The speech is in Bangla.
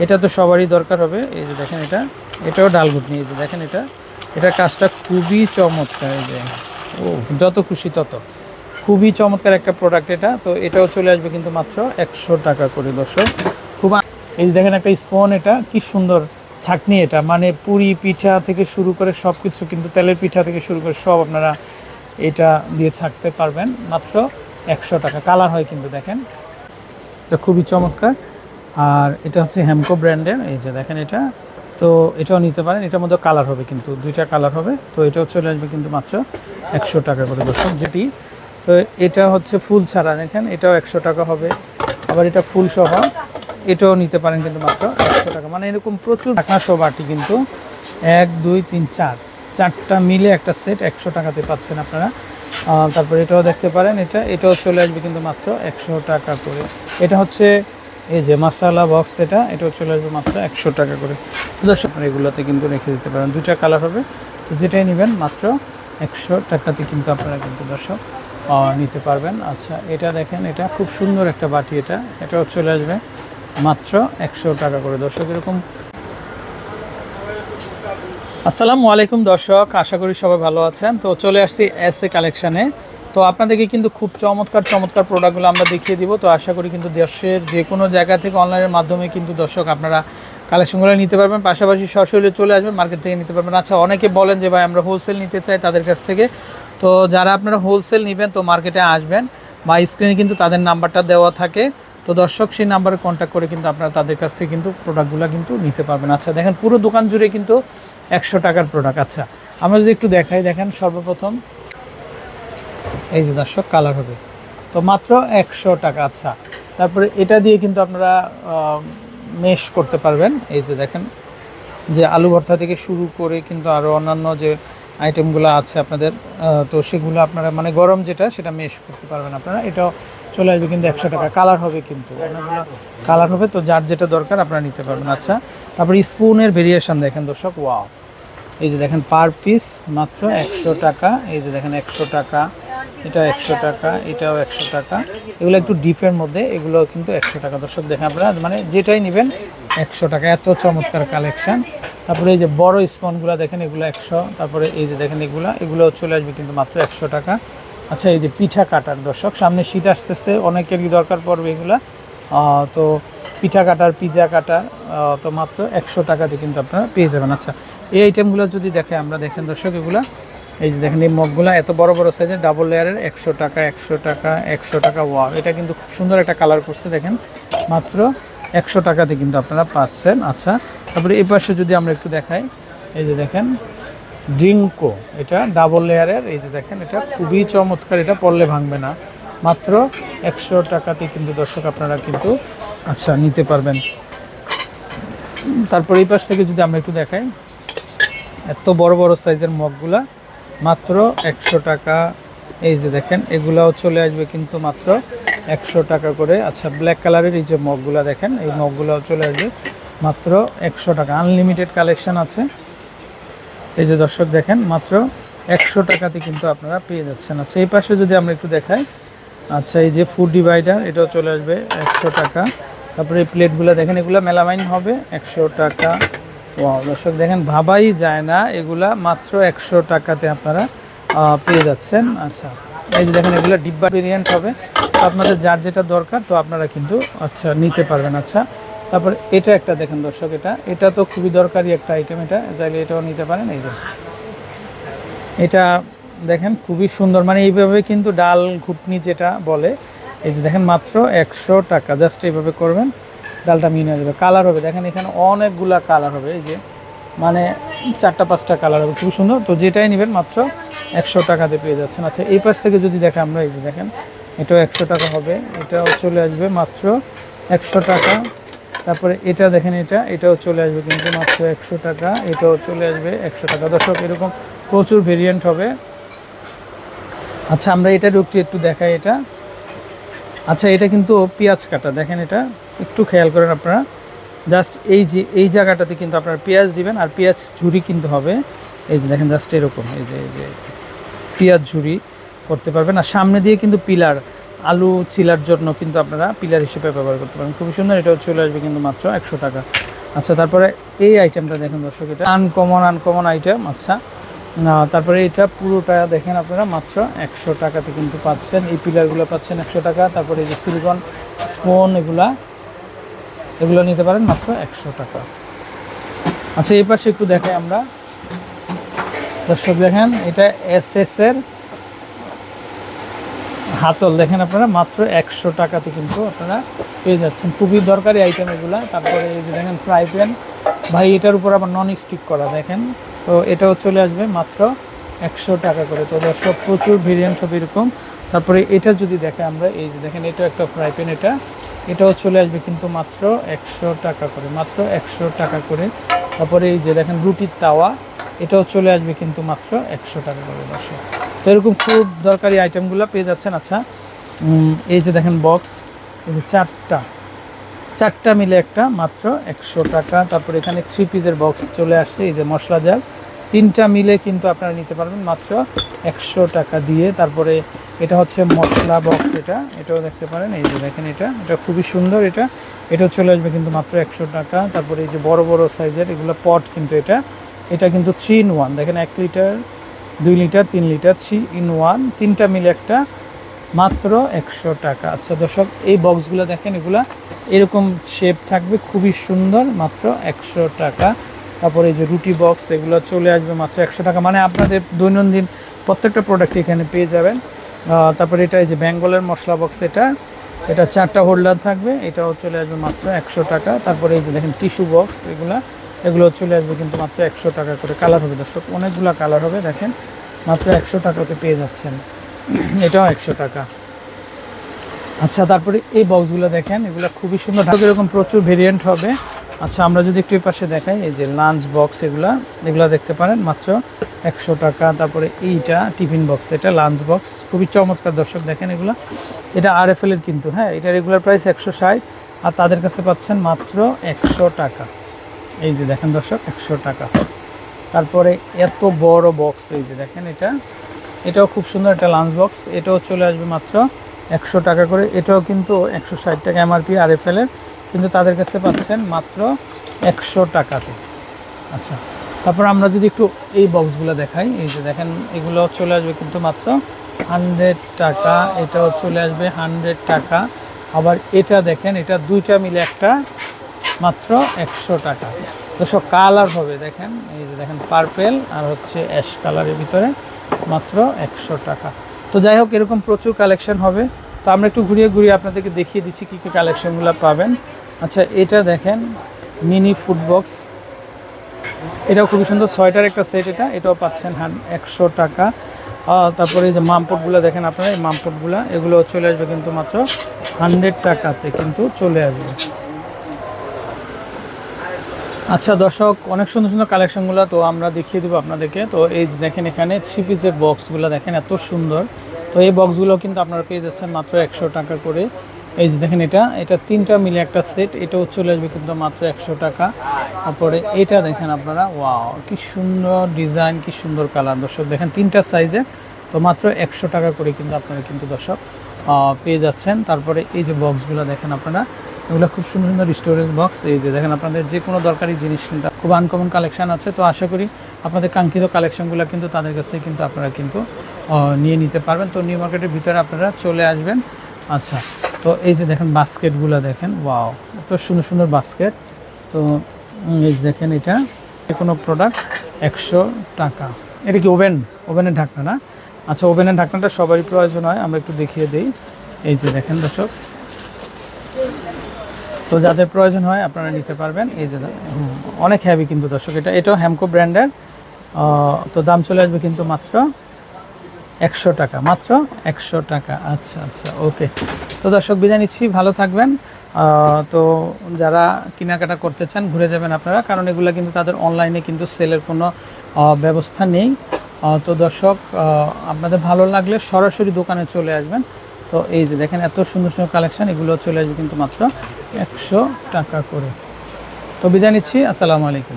এটা তো সবারই দরকার হবে। এই যে দেখেন এটাও ডাল ঘুটনি। এই যে দেখেন এটার কাজটা খুবই চমৎকার। এই যে ও যত খুশি তত, খুবই চমৎকার একটা প্রোডাক্ট এটা। তো এটাও চলে আসবে কিন্তু মাত্র 100 টাকা করে দর্শক। খুব এই যে দেখেন একটা স্পুন, এটা কি সুন্দর ছাঁকনি। এটা মানে পুরি পিঠা থেকে শুরু করে সব কিছু, কিন্তু তেলের পিঠা থেকে শুরু করে সব আপনারা এটা দিয়ে ছাঁকতে পারবেন মাত্র 100 টাকা। কালার হয় কিন্তু দেখেন, এটা খুবই চমৎকার। আর এটা হচ্ছে হেমকো ব্র্যান্ডের। এই যে দেখেন এটা, তো এটাও নিতে পারেন। এটার মধ্যে কালার হবে, কিন্তু দুইটা কালার হবে। তো এটাও চলে আসবে কিন্তু মাত্র 100 টাকা করে দর্শক। যেটি তো এটা হচ্ছে ফুল ছাড়া, দেখেন এটাও 100 টাকা হবে। আবার এটা ফুল সহ এটাও নিতে পারেন কিন্তু মাত্র 100 টাকা। মানে এরকম প্রচুর ঢাকনা সহ বাটি কিন্তু 1 2 3 4 চারটা মিলে একটা সেট 100 টাকাতে পাচ্ছেন আপনারা। তারপর এটাও দেখতে পারেন, এটাও চলে আসবে কিন্তু মাত্র 100 টাকা করে। এটা হচ্ছে এই যে মশলা বক্স, এটাও চলে আসবে মাত্র 100 টাকা করে দর্শক। এগুলোতে কিন্তু রেখে দিতে পারেন, দুইটা কালার হবে। তো যেটাই নেবেন মাত্র 100 টাকাতে কিন্তু আপনারা কিন্তু দর্শক নিতে পারবেন। আচ্ছা এটা দেখেন, এটা খুব সুন্দর একটা বাটি। এটাও চলে আসবে মাত্র 100 টাকা করে দর্শক। এরকম আসসালামু আলাইকুম দর্শক, আশা করি সবাই ভালো আছেন। তো চলে আসছি এসএ কালেকশানে। তো আপনাদেরকে কিন্তু খুব চমৎকার চমৎকার প্রোডাক্টগুলো আমরা দেখিয়ে দিব। তো আশা করি কিন্তু দেশের যে কোনো জায়গা থেকে অনলাইনের মাধ্যমে কিন্তু দর্শক আপনারা কালেকশনগুলো নিতে পারবেন, পাশাপাশি সরাসরি চলে আসবেন, মার্কেট থেকে নিতে পারবেন। আচ্ছা অনেকে বলেন যে ভাই আমরা হোলসেল নিতে চাই তাদের কাছ থেকে। তো যারা আপনারা হোলসেল নেবেন তো মার্কেটে আসবেন, বা স্ক্রিনে কিন্তু তাদের নাম্বারটা দেওয়া থাকে। তো দর্শক সেই নাম্বারে কন্ট্যাক্ট করে কিন্তু আপনারা তাদের কাছ থেকে কিন্তু প্রোডাক্টগুলো কিন্তু নিতে পারবেন। আচ্ছা দেখেন পুরো দোকান জুড়ে কিন্তু 100 টাকার প্রোডাক্ট। আচ্ছা আমরা যদি একটু দেখাই, দেখেন সর্বপ্রথম এই যে দর্শক কালার হবে তো মাত্র 100 টাকা। আচ্ছা তারপরে এটা দিয়ে কিন্তু আপনারা মেশ করতে পারবেন। এই যে দেখেন, যে আলু ভর্তা থেকে শুরু করে কিন্তু আরও অন্যান্য যে আইটেমগুলো আছে আপনাদের, তো সেগুলো আপনারা মানে গরম যেটা সেটা মেশ করতে পারবেন আপনারা। এটাও চলে আসবে কিন্তু 100 টাকা। কালার হবে কিন্তু অনেকগুলো কালার হবে, তো যার যেটা দরকার আপনারা নিতে পারবেন। আচ্ছা তারপরে স্পুনের ভেরিয়েশন দেখেন দর্শক, ওয়াও এই যে দেখেন পার পিস মাত্র 100 টাকা। এই যে দেখেন 100 টাকা, এটা 100 টাকা, এটাও 100 টাকা। এগুলো একটু ডিপের মধ্যে, এগুলো কিন্তু 100 টাকা দর্শক। দেখেন আপনারা মানে যেটাই নেবেন 100 টাকা, এত চমৎকার কালেকশন। তারপরে এই যে বড় স্পনগুলো দেখেন, এগুলো 100। তারপরে এই যে দেখেন এগুলো চলে আসবে কিন্তু মাত্র 100 টাকা। আচ্ছা এই যে পিঠা কাটার দর্শক, সামনে শীত আসতেছে, অনেকেরই দরকার পড়বে এগুলা। তো পিঠা কাটার, পিজা কাটার, তো মাত্র 100 টাকাতে কিন্তু আপনারা পেয়ে যাবেন। আচ্ছা এই আইটেমগুলো যদি দেখে আমরা, দেখেন দর্শক এগুলা, এই যে দেখেন এই মগগুলা এত বড় বড় সাইজের ডাবল লেয়ারের 100 টাকা 100 টাকা 100 টাকা। ওয়াও এটা কিন্তু খুব সুন্দর একটা কালার করছে, দেখেন মাত্র 100 টাকাতে কিন্তু আপনারা পাচ্ছেন। আচ্ছা তারপরে এই পাশে যদি আমরা একটু দেখাই, এই যে দেখেন ড্রিঙ্কো, এটা ডাবল লেয়ারের। এই যে দেখেন এটা খুবই চমৎকার, এটা পরলে ভাঙবে না, মাত্র 100 টাকাতে কিন্তু দর্শক আপনারা কিন্তু আচ্ছা নিতে পারবেন। তারপর এই পাশ থেকে যদি আমরা একটু দেখাই, এত বড় বড় সাইজের মগগুলা মাত্র 100 টাকা। এই যে দেখেন এগুলাও চলে আসবে কিন্তু মাত্র 100 টাকা করে। আচ্ছা ব্ল্যাক কালারের এই যে মগগুলা দেখেন, এই মগগুলাও চলে আসবে মাত্র 100 টাকা। আনলিমিটেড কালেকশন আছে। এই যে দর্শক দেখেন মাত্র 100 টাকাতে কিন্তু আপনারা পেয়ে যাচ্ছেন। আচ্ছা এই পাশে যদি আমরা একটু দেখাই, আচ্ছা এই যে ফুড ডিভাইডার, এটাও চলে আসবে 100 টাকা। তারপরে এই প্লেটগুলো দেখেন, এগুলো মেলামাইন হবে 100 টাকা। ওয়াও দর্শক দেখেন ভাবাই যায় না, এগুলা মাত্র 100 টাকাতে আপনারা পেয়ে যাচ্ছেন। আচ্ছা এই যে দেখেন এগুলো ডিব্বা ভেরিয়েন্ট হবে, তো আপনাদের যার যেটা দরকার তো আপনারা কিন্তু আচ্ছা নিতে পারবেন। আচ্ছা তারপর এটা একটা দেখেন দর্শক, এটা তো খুবই দরকারি একটা আইটেম, এটা চাইলে এটাও নিতে পারেন। এই যে এটা দেখেন খুবই সুন্দর, মানে এইভাবে কিন্তু ডাল ঘুটনি যেটা বলে, এই যে দেখেন মাত্র 100 টাকা। জাস্ট এইভাবে করবেন, ডালটা মিনে যাবে। কালার হবে দেখেন, এখানে অনেকগুলা কালার হবে, এই যে মানে 4টা 5টা কালার হবে, খুবই সুন্দর। তো যেটাই নেবেন মাত্র 100 টাকাতে পেয়ে যাচ্ছেন। আচ্ছা এই পাশ থেকে যদি দেখেন আমরা, এই যে দেখেন এটাও 100 টাকা হবে, এটাও চলে আসবে মাত্র 100 টাকা। তারপরে এটা দেখেন, এটাও চলে আসবে কিন্তু মাত্র 100 টাকা, এটাও চলে আসবে 100 টাকা। দর্শক এরকম প্রচুর ভেরিয়েন্ট হবে। আচ্ছা আমরা এটা একটু দেখাই এটা। আচ্ছা এটা কিন্তু পেঁয়াজ কাটা, দেখেন এটা একটু খেয়াল করেন আপনারা, জাস্ট এই যে এই জায়গাটাতে কিন্তু আপনারা পেঁয়াজ দিবেন, আর পেঁয়াজ ঝুরি কিন্তু হবে। এই যে দেখেন জাস্ট এরকম, এই যে পেঁয়াজ ঝুরি করতে পারবেন। আর সামনে দিয়ে কিন্তু পিলার আলু চিলার জন্য কিন্তু আপনারা পিলার হিসেবে ব্যবহার করতে পারেন। খুবই সুন্দর, এটাও চলে আসবে কিন্তু মাত্র 100 টাকা। আচ্ছা, তারপরে এই আইটেমটা দেখেন দর্শক, এটা আনকমন আইটেম। আচ্ছা, তারপরে এটা পুরোটা দেখেন আপনারা মাত্র 100 টাকাতে কিন্তু পাচ্ছেন। এই পিলারগুলো পাচ্ছেন 100 টাকা। তারপরে এই যে সিলিকন স্পুন, এগুলো নিতে পারেন মাত্র 100 টাকা। আচ্ছা, এই পাশে একটু দেখাই আমরা দর্শক, দেখেন এটা এসএস এর হাতল, দেখেন আপনারা মাত্র 100 টাকাতে কিন্তু আপনারা পেয়ে যাচ্ছেন। খুবই দরকারি আইটেম এগুলা। তারপরে এই যে দেখেন ফ্রাই প্যান, ভাই এটার উপর আবার নন স্টিক করা, দেখেন তো এটাও চলে আসবে মাত্র 100 টাকা করে। তো দর্শক প্রচুর ভেরিয়েন্ট হবে এরকম। তারপরে এটা যদি দেখে আমরা, এই যে দেখেন এটা একটা ফ্রাই প্যান, এটাও চলে আসবে কিন্তু মাত্র 100 টাকা করে, মাত্র 100 টাকা করে। তারপরে এই যে দেখেন রুটির তাওয়া, এটাও চলে আসবে কিন্তু মাত্র 100 টাকা করে দর্শক। তো এরকম খুব দরকারি আইটেমগুলো পেয়ে যাচ্ছেন। আচ্ছা, এই যে দেখেন বক্স, এই যে চারটা মিলে একটা মাত্র 100 টাকা। তারপরে এখানে 3 পিসের বক্স চলে আসছে, এই যে মশলা জাল, 3টা মিলে কিন্তু আপনারা নিতে পারবেন মাত্র 100 টাকা দিয়ে। তারপরে এটা হচ্ছে মশলা বক্স, এটাও দেখতে পারেন, এই যে দেখেন এটা খুবই সুন্দর, এটাও চলে আসবে কিন্তু মাত্র 100 টাকা। তারপরে এই যে বড় সাইজের এগুলো পট, কিন্তু এটা কিন্তু 3 in 1, দেখেন 1 লিটার, 2 লিটার, 3 লিটার, 3 in 1, 3টা মিলে একটা মাত্র 100 টাকা। আচ্ছা দর্শক, এই বক্সগুলো দেখেন, এগুলা এরকম শেপ থাকবে, খুবই সুন্দর, মাত্র 100 টাকা। তারপরে এই যে রুটি বক্স, এগুলো চলে আসবে মাত্র 100 টাকা। মানে আপনাদের দৈনন্দিন প্রত্যেকটা প্রোডাক্ট এখানে পেয়ে যাবেন। তারপরে এটা এই যে বেঙ্গলের মশলা বক্স, এটা 4টা হোল্ডার থাকবে, এটাও চলে আসবে মাত্র 100 টাকা। তারপরে এই যে দেখেন টিস্যু বক্স, এগুলো চলে আসবে কিন্তু মাত্র 100 টাকা করে। কালার হবে দর্শক, অনেকগুলো কালার হবে, দেখেন মাত্র 100 টাকাতে পেয়ে যাচ্ছেন, এটাও 100 টাকা। আচ্ছা, তারপরে এই বক্সগুলো দেখেন, এগুলো খুবই সুন্দর, এরকম প্রচুর ভেরিয়েন্ট হবে। আচ্ছা, আমরা যদি একটু এই পাশে দেখাই, এই যে লাঞ্চ বক্স, এগুলো দেখতে পারেন মাত্র 100 টাকা। তারপরে এইটা টিফিন বক্স, এটা লাঞ্চ বক্স, খুবই চমৎকার দর্শক, দেখেন এটা RFL এর কিন্তু, হ্যাঁ, এটা রেগুলার প্রাইস 160, আর তাদের কাছে পাচ্ছেন মাত্র 100 টাকা। এই যে দেখেন দর্শক, 100 টাকা। তারপরে এত বড় বক্স, এই যে দেখেন এটাও খুব সুন্দর, একটা লাঞ্চ বক্স, এটাও চলে আসবে মাত্র 100 টাকা করে। এটাও কিন্তু 160 টাকা MRP RFL এর, কিন্তু তাদের কাছে পাচ্ছেন মাত্র 100 টাকাতে। আচ্ছা, তারপর আমরা যদি একটু এই বক্সগুলো দেখাই, এই যে দেখেন এগুলো চলে আসবে কিন্তু মাত্র 100 টাকা, এটাও চলে আসবে 100 টাকা। আবার এটা দেখেন, এটা 2টা মিলে একটা মাত্র 100 টাকা। তো সব কালার হবে, দেখেন এই যে দেখেন পার্পেল আর হচ্ছে অ্যাশ কালারের ভিতরে, মাত্র 100 টাকা। তো যাই হোক, এরকম প্রচুর কালেকশন হবে। তো আমরা একটু ঘুরিয়ে আপনাদেরকে দেখিয়ে দিচ্ছি কী কালেকশনগুলো পাবেন। আচ্ছা, এটা দেখেন মিনি ফুড বক্স, এটাও খুবই সুন্দর, 6টার একটা সেট, এটাও পাচ্ছেন 100 টাকা। তারপরে এই যে মামপটগুলো দেখেন আপনারা, এই মামপটগুলো এগুলো চলে আসবে কিন্তু মাত্র 100 টাকাতে কিন্তু চলে আসবে। আচ্ছা দর্শক, অনেক সুন্দর কালেকশনগুলো তো আমরা দেখিয়ে দেবো আপনাদেরকে। তো এই যে দেখেন এখানে 3 পিসের বক্সগুলো দেখেন এত সুন্দর। তো এই বক্সগুলো কিন্তু আপনারা পেয়ে যাচ্ছেন মাত্র 100 টাকা করে। এই যে দেখেন এটা 3টা মিলে একটা সেট, এটাও চলে আসবে কিন্তু মাত্র 100 টাকা। তারপরে এটা দেখেন আপনারা, ওয়াও কি সুন্দর ডিজাইন, কি সুন্দর কালার দর্শক, দেখেন 3টা সাইজে, তো মাত্র 100 টাকা করে কিন্তু আপনারা কিন্তু দর্শক পেয়ে যাচ্ছেন। তারপরে এই যে বক্সগুলো দেখেন আপনারা, এগুলো খুব সুন্দর স্টোরেজ বক্স। এই যে দেখেন আপনাদের যে কোনো দরকারি জিনিস কিন্তু খুব আনকমন কালেকশন আছে। তো আশা করি আপনাদের কাঙ্ক্ষিত কালেকশনগুলো কিন্তু তাদের কাছে কিন্তু আপনারা কিন্তু নিয়ে নিতে পারবেন। তো নিউ মার্কেটের ভিতরে আপনারা চলে আসবেন। আচ্ছা, তো এই যে দেখেন বাস্কেটগুলো দেখেন, ওয়াও এত সুন্দর বাস্কেট। তো এই যে দেখেন এটা কোনো প্রোডাক্ট 100 টাকা। এটা কি ওভেনের ঢাকনা না? আচ্ছা, ওভেনের ঢাকনাটা সবারই প্রয়োজন হয়, আমরা একটু দেখিয়ে দিই। এই যে দেখেন দর্শক, তো যাদের প্রয়োজন হয় আপনারা নিতে পারবেন। এই যে অনেক হ্যাভি কিন্তু দর্শক, এটাও হ্যামকো ব্র্যান্ডের। তো দাম চলে আসবে কিন্তু মাত্র 100 টাকা, মাত্র 100 টাকা। আচ্ছা ওকে। তো দর্শক বিদায় নিচ্ছি, ভালো থাকবেন। তো যারা কেনাকাটা করতে চান ঘুরে যাবেন আপনারা, কারণ এগুলো কিন্তু তাদের অনলাইনে কিন্তু সেলের কোনো ব্যবস্থা নেই। তো দর্শক, আপনাদের ভালো লাগলে সরাসরি দোকানে চলে আসবেন। তো এই যে দেখেন এত সুন্দর কালেকশন, এগুলো চলে আসবে কিন্তু মাত্র 100 টাকা করে। তো বিদায় নিচ্ছি, আসসালামু আলাইকুম।